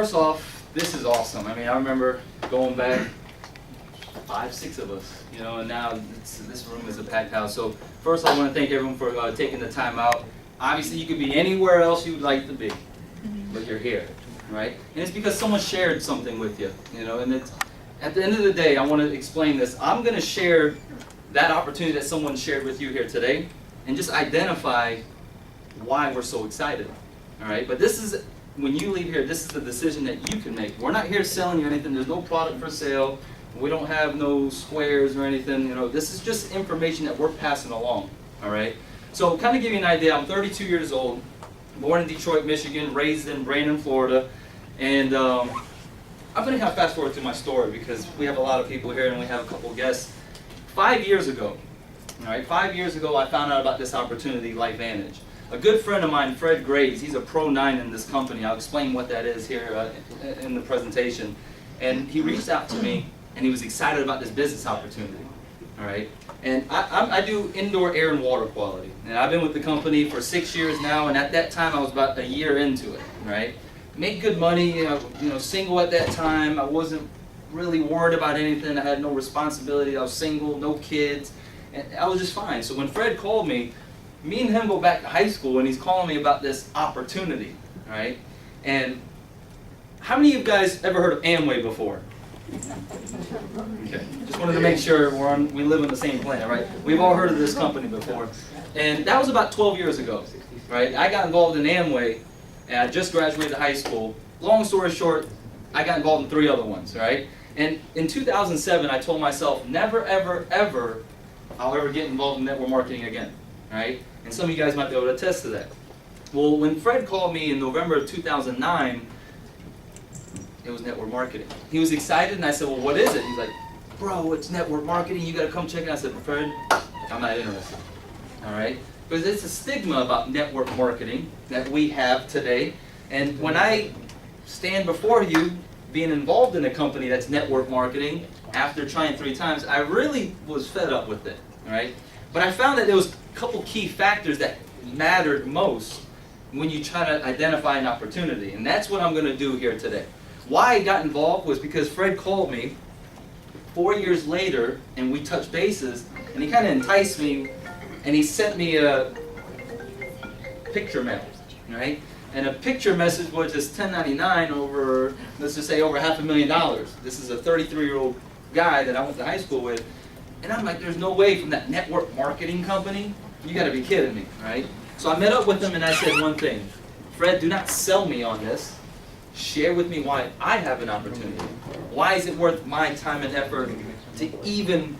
first off, this is awesome. I mean, I remember going back 5, 6 of us, you know, and now this room is a packed house. So first I want to thank everyone for taking the time out. Obviously you could be anywhere else you would like to be, but you're here, right? And it's because someone shared something with you, you know, and it's, at the end of the day, I want to explain this. I'm going to share that opportunity that someone shared with you here today and just identify why we're so excited, all right? But this is, when you leave here, this is the decision that you can make. We're not here selling you anything. There's no product for sale. We don't have no squares or anything. You know, this is just information that we're passing along, all right? So kind of give you an idea, I'm 32 years old, born in Detroit, Michigan, raised in Brandon, Florida, and I'm going to kind of fast forward to my story because we have a lot of people here and we have a couple of guests. 5 years ago, all right, 5 years ago I found out about this opportunity, LifeVantage. A good friend of mine, Fred Graves, he's a Pro 9 in this company. I'll explain what that is here in the presentation. And he reached out to me and he was excited about this business opportunity, all right? And I do indoor air and water quality. And I've been with the company for 6 years now, and at that time I was about a year into it, right? Made good money, you know, single at that time. I wasn't really worried about anything. I had no responsibility. I was single, no kids, and I was just fine. So when Fred called me, me and him go back to high school, and he's calling me about this opportunity, right? And how many of you guys ever heard of Amway before? Okay, just wanted to make sure we live on the same planet, right? We've all heard of this company before. And that was about 12 years ago, right? I got involved in Amway, and I just graduated high school. Long story short, I got involved in 3 other ones, right? And in 2007, I told myself, never, ever, ever, I'll ever get involved in network marketing again, right? And some of you guys might be able to attest to that. Well, when Fred called me in November of 2009, it was network marketing. He was excited, and I said, well, what is it? He's like, bro, it's network marketing. You got to come check it out. I said, Fred, I'm not interested, all right? Because it's a stigma about network marketing that we have today. And when I stand before you, being involved in a company that's network marketing, after trying 3 times, I really was fed up with it, all right? But I found that there was a couple key factors that mattered most when you try to identify an opportunity. And that's what I'm going to do here today. Why I got involved was because Fred called me 4 years later, and we touched bases, and he kind of enticed me, and he sent me a picture mail, right? And a picture message was just $10.99 over, let's just say over $500,000. This is a 33-year-old guy that I went to high school with, and I'm like, there's no way from that network marketing company, you got to be kidding me, right? So I met up with him and I said one thing, Fred, do not sell me on this. Share with me why I have an opportunity. Why is it worth my time and effort to even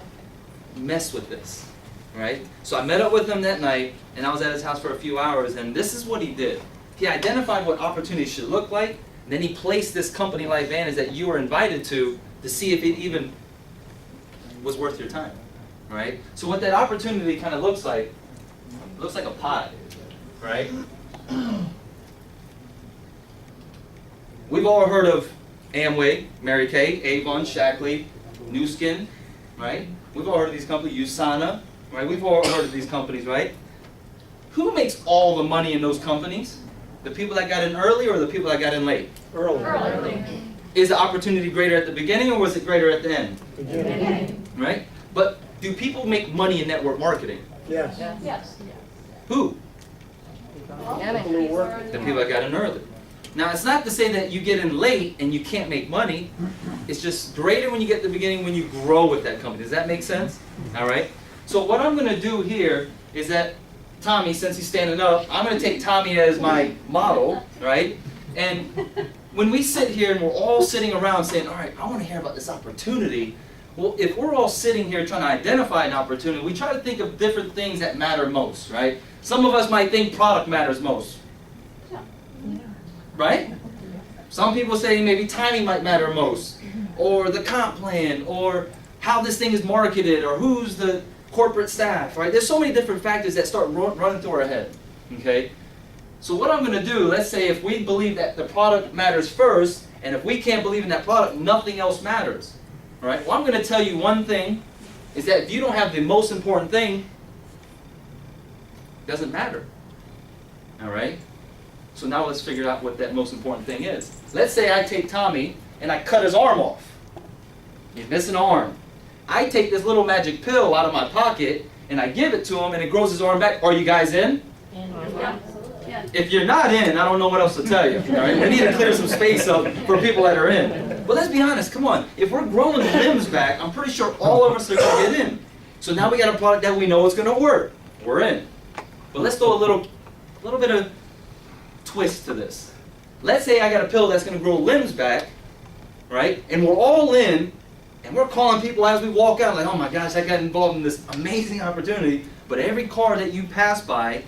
mess with this, right? So I met up with him that night, and I was at his house for a few hours, and this is what he did. He identified what opportunity should look like, and then he placed this company LifeVantage that you were invited to see if it even was worth your time, right? So what that opportunity kind of looks like, it looks like a pie, right? We've all heard of Amway, Mary Kay, Avon, Shackley, New Skin, right? We've all heard of these companies, USANA, right? We've all heard of these companies, right? Who makes all the money in those companies? The people that got in early or the people that got in late? Early. Is the opportunity greater at the beginning or was it greater at the end? Beginning. Right? But do people make money in network marketing? Yes. Yes. Who? The The people that got in early. Now, it's not to say that you get in late and you can't make money. It's just greater when you get to the beginning when you grow with that company. Does that make sense? All right? So what I'm going to do here is that Tommy, since he's standing up, I'm going to take Tommy as my model, right? And when we sit here and we're all sitting around saying, all right, I want to hear about this opportunity. Well, if we're all sitting here trying to identify an opportunity, we try to think of different things that matter most, right? Some of us might think product matters most. Right? Some people say maybe timing might matter most, or the comp plan, or how this thing is marketed, or who's the corporate staff, right? There's so many different factors that start running through our head, okay? So what I'm going to do, let's say if we believe that the product matters first, and if we can't believe in that product, nothing else matters, all right? Well, I'm going to tell you one thing, is that if you don't have the most important thing, it doesn't matter, all right? So now let's figure out what that most important thing is. Let's say I take Tommy and I cut his arm off. He's missing an arm. I take this little magic pill out of my pocket and I give it to him and it grows his arm back. Are you guys in? Yeah. If you're not in, I don't know what else to tell you. All right? We need to clear some space up for people that are in. But let's be honest, come on. If we're growing the limbs back, I'm pretty sure all of us are going to get in. So now we got a product that we know is going to work. We're in. But let's throw a little bit of twist to this. Let's say I got a pill that's going to grow limbs back, right? And we're all in, and we're calling people as we walk out, like, oh my gosh, I got involved in this amazing opportunity. But every car that you pass by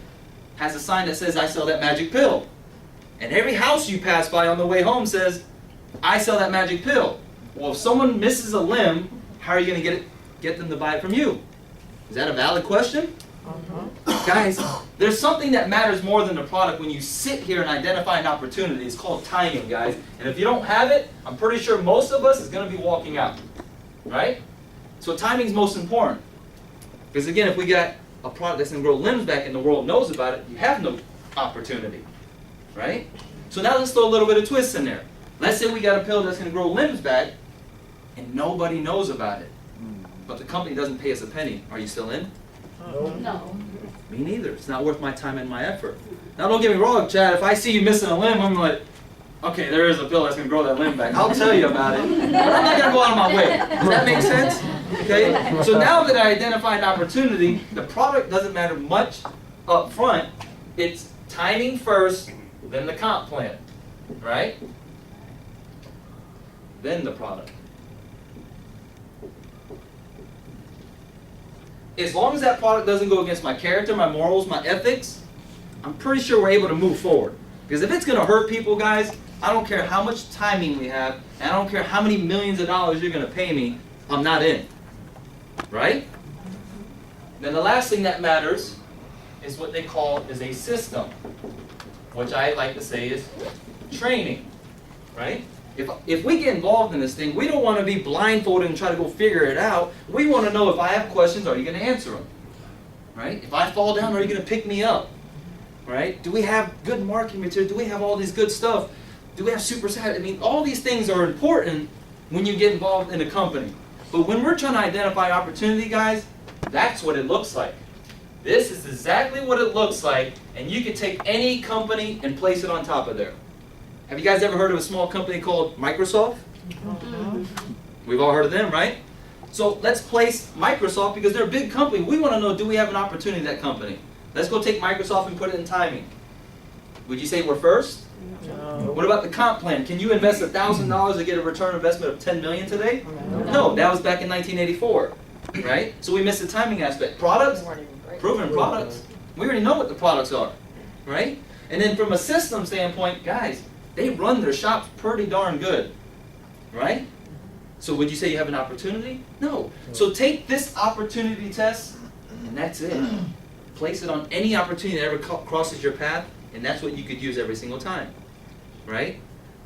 has a sign that says, I sell that magic pill. And every house you pass by on the way home says, I sell that magic pill. Well, if someone misses a limb, how are you going to get them to buy it from you? Is that a valid question? Guys, there's something that matters more than the product when you sit here and identify an opportunity. It's called timing, guys. And if you don't have it, I'm pretty sure most of us is going to be walking out. Right? So timing is most important. Because again, if we got a product that's going to grow limbs back and the world knows about it, you have no opportunity. Right? So now let's throw a little bit of twist in there. Let's say we got a pill that's going to grow limbs back and nobody knows about it. But the company doesn't pay us a penny. Are you still in? No. Me neither. It's not worth my time and my effort. Now don't get me wrong, Chad, if I see you missing a limb, I'm like, okay, there is a pill that's going to grow that limb back. I'll tell you about it, but I'm not going to go out of my way. Does that make sense? Okay? So now that I identify an opportunity, the product doesn't matter much up front. It's timing first, then the comp plan. Right? Then the product. As long as that product doesn't go against my character, my morals, my ethics, I'm pretty sure we're able to move forward. Because if it's going to hurt people, guys, I don't care how much timing we have, and I don't care how many millions of dollars you're going to pay me, I'm not in. Right? Then the last thing that matters is what they call is a system, which I like to say is training. Right? If we get involved in this thing, we don't want to be blindfolded and try to go figure it out. We want to know if I have questions, are you going to answer them? Right? If I fall down, are you going to pick me up? Right? Do we have good marketing material? Do we have all this good stuff? Do we have super sad? I mean, all these things are important when you get involved in a company. But when we're trying to identify opportunity, guys, that's what it looks like. This is exactly what it looks like, and you can take any company and place it on top of there. Have you guys ever heard of a small company called Microsoft? We've all heard of them, right? So let's place Microsoft because they're a big company. We want to know, do we have an opportunity in that company? Let's go take Microsoft and put it in timing. Would you say we're first? No. What about the comp plan? Can you invest $1,000 to get a return investment of $10 million today? No, that was back in 1984, right? So we missed the timing aspect. Products? Proven products. We already know what the products are, right? And then from a system standpoint, guys, they run their shops pretty darn good, right? So would you say you have an opportunity? No. So take this opportunity test, and that's it. Place it on any opportunity that ever crosses your path, and that's what you could use every single time, right?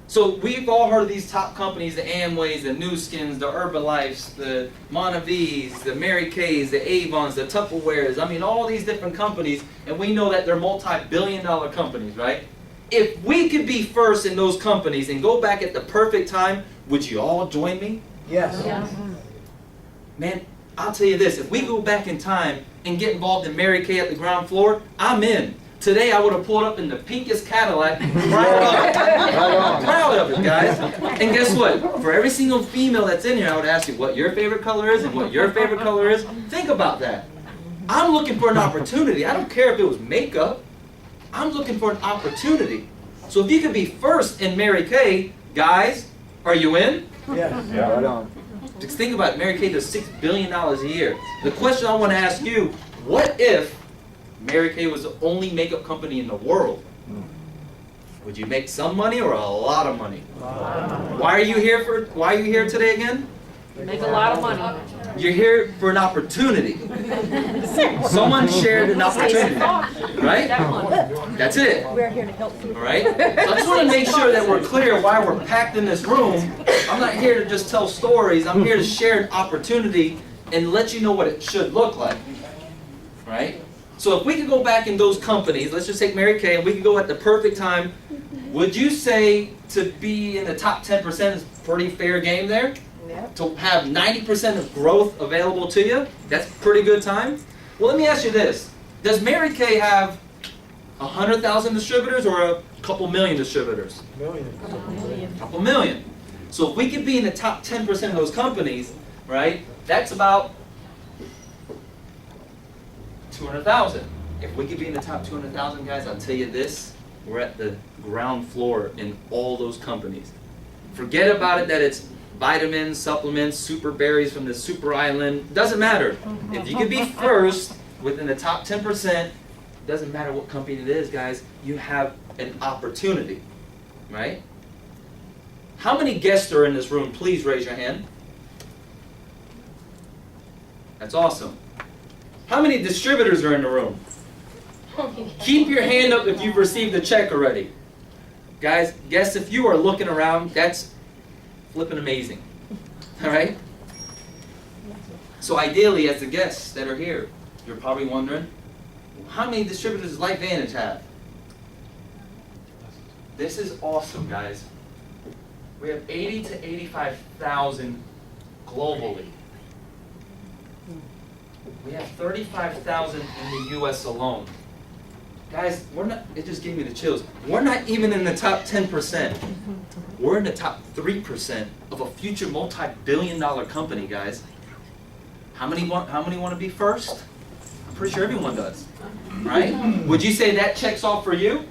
So we've all heard of these top companies, the Amways, the New Skins, the Herbalifes, the Monavis, the Mary Kays, the Avons, the Tupperwares. I mean, all these different companies, and we know that they're multi-billion-dollar companies, right? If we could be first in those companies and go back at the perfect time, would you all join me? Yes. Yeah. Man, I'll tell you this, if we go back in time and get involved in Mary Kay at the ground floor, I'm in. Today I would have pulled up in the pinkest Cadillac, I'm proud of it, guys. And guess what? For every single female that's in here, I would ask you what your favorite color is and what your favorite color is. Think about that. I'm looking for an opportunity. I don't care if it was makeup. I'm looking for an opportunity. So if you could be first in Mary Kay, guys, are you in? Yes. Yeah. Right on. Just think about it. Mary Kay does $6 billion a year. The question I want to ask you, what if Mary Kay was the only makeup company in the world? Would you make some money or a lot of money? Why are you here today again? Make a lot of money. You're here for an opportunity. Someone shared an opportunity, right? That's it. We're here to help you. All right? So I just want to make sure that we're clear why we're packed in this room. I'm not here to just tell stories. I'm here to share an opportunity and let you know what it should look like. Right? So if we could go back in those companies, let's just take Mary Kay, and we could go at the perfect time, would you say to be in the top 10% is pretty fair game there? Yep. To have 90% of growth available to you? That's pretty good time? Well, let me ask you this. Does Mary Kay have 100,000 distributors or a couple million distributors? A couple million. So if we could be in the top 10% of those companies, right, that's about 200,000. If we could be in the top 200,000, guys, I'll tell you this, we're at the ground floor in all those companies. Forget about it that it's vitamins, supplements, super berries from the super island, doesn't matter. If you could be first within the top 10%, doesn't matter what company it is, guys, you have an opportunity, right? How many guests are in this room? Please raise your hand. That's awesome. How many distributors are in the room? Keep your hand up if you've received a check already. Guys, guess if you are looking around, that's flipping amazing. All right? So ideally, as the guests that are here, you're probably wondering, how many distributors does LifeVantage have? This is awesome, guys. We have 80 to 85,000 globally. We have 35,000 in the U.S. alone. Guys, we're not, it just gave me the chills. We're not even in the top 10%. We're in the top 3% of a future multi-billion-dollar company, guys. How many want to be first? I'm pretty sure everyone does, right? Would you say that checks off for you?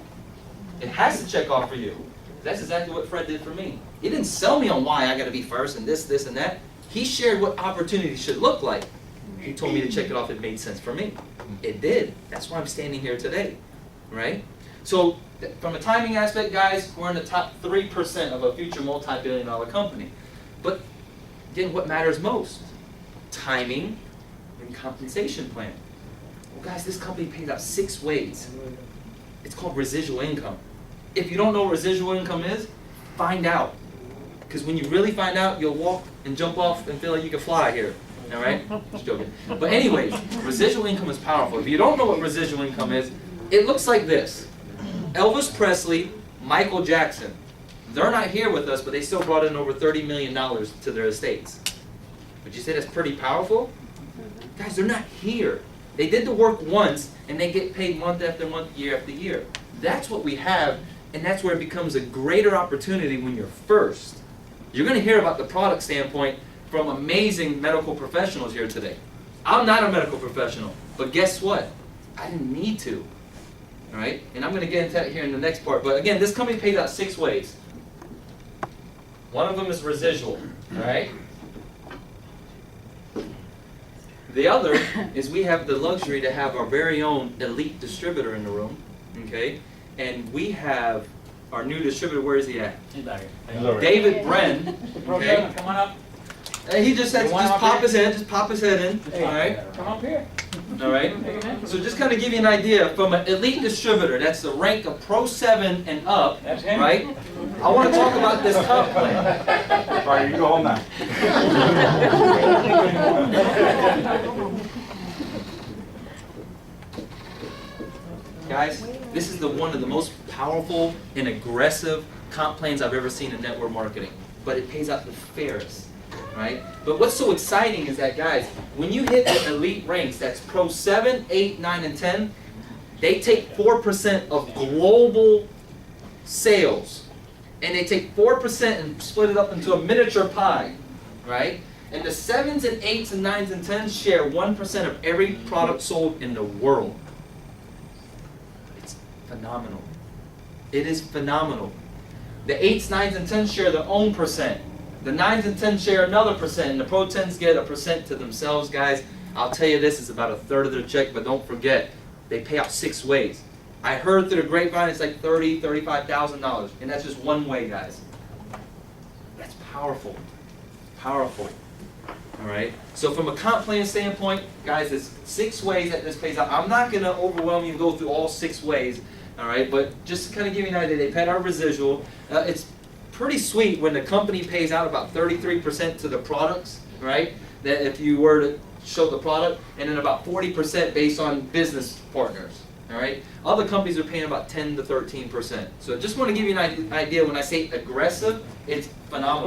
It has to check off for you. That's exactly what Fred did for me. He didn't sell me on why I got to be first and this, and that. He shared what opportunity should look like. He told me to check it off. It made sense for me. It did. That's why I'm standing here today, right? So from a timing aspect, guys, we're in the top 3% of a future multi-billion-dollar company. But again, what matters most? Timing and compensation plan. Well, guys, this company pays out 6 ways. It's called residual income. If you don't know what residual income is, find out. Because when you really find out, you'll walk and jump off and feel like you can fly here. All right? Just joking. But anyways, residual income is powerful. If you don't know what residual income is, it looks like this. Elvis Presley, Michael Jackson. They're not here with us, but they still brought in over $30 million to their estates. Would you say that's pretty powerful? Guys, they're not here. They did the work once, and they get paid month after month, year after year. That's what we have, and that's where it becomes a greater opportunity when you're first. You're going to hear about the product standpoint from amazing medical professionals here today. I'm not a medical professional, but guess what? I didn't need to. All right? And I'm going to get into that here in the next part. But again, this company pays out 6 ways. One of them is residual. All right? The other is we have the luxury to have our very own elite distributor in the room. Okay? And we have our new distributor. Where is he at? He's back here. David Bren. Okay? Come on up. He just said, You want just him pop up his head, just pop his head in. Hey, All right? Come up here. All right? So just kind of give you an idea, from an elite distributor, that's the rank of Pro 7 and up, That's him. right? I want to talk about this comp plan. All right, you can go home now. Guys, this is one of the most powerful and aggressive comp plans I've ever seen in network marketing. But it pays out the fairest, right? But what's so exciting is that, guys, when you hit the elite ranks, that's Pro 7, 8, 9, and 10, they take 4% of global sales. And they take 4% and split it up into a miniature pie, right? And the 7s and 8s and 9s and 10s share 1% of every product sold in the world. It's phenomenal. It is phenomenal. The 8s, 9s, and 10s share their own percent. The 9s and 10s share another percent, and the Pro 10s get a percent to themselves, guys. I'll tell you this, is about 1/3 of their check, but don't forget, they pay out 6 ways. I heard through the grapevine it's like $30,000, $35,000, and that's just one way, guys. That's powerful. Powerful. All right? So from a comp plan standpoint, guys, it's 6 ways that this pays out. I'm not going to overwhelm you and go through all 6 ways. All right, but just to kind of give you an idea, they paid our residual. It's pretty sweet when the company pays out about 33% to the products, right? that if you were to show the product, and then about 40% based on business partners. All right. Other companies are paying about 10 to 13%. So just want to give you an idea. When I say aggressive, it's phenomenal.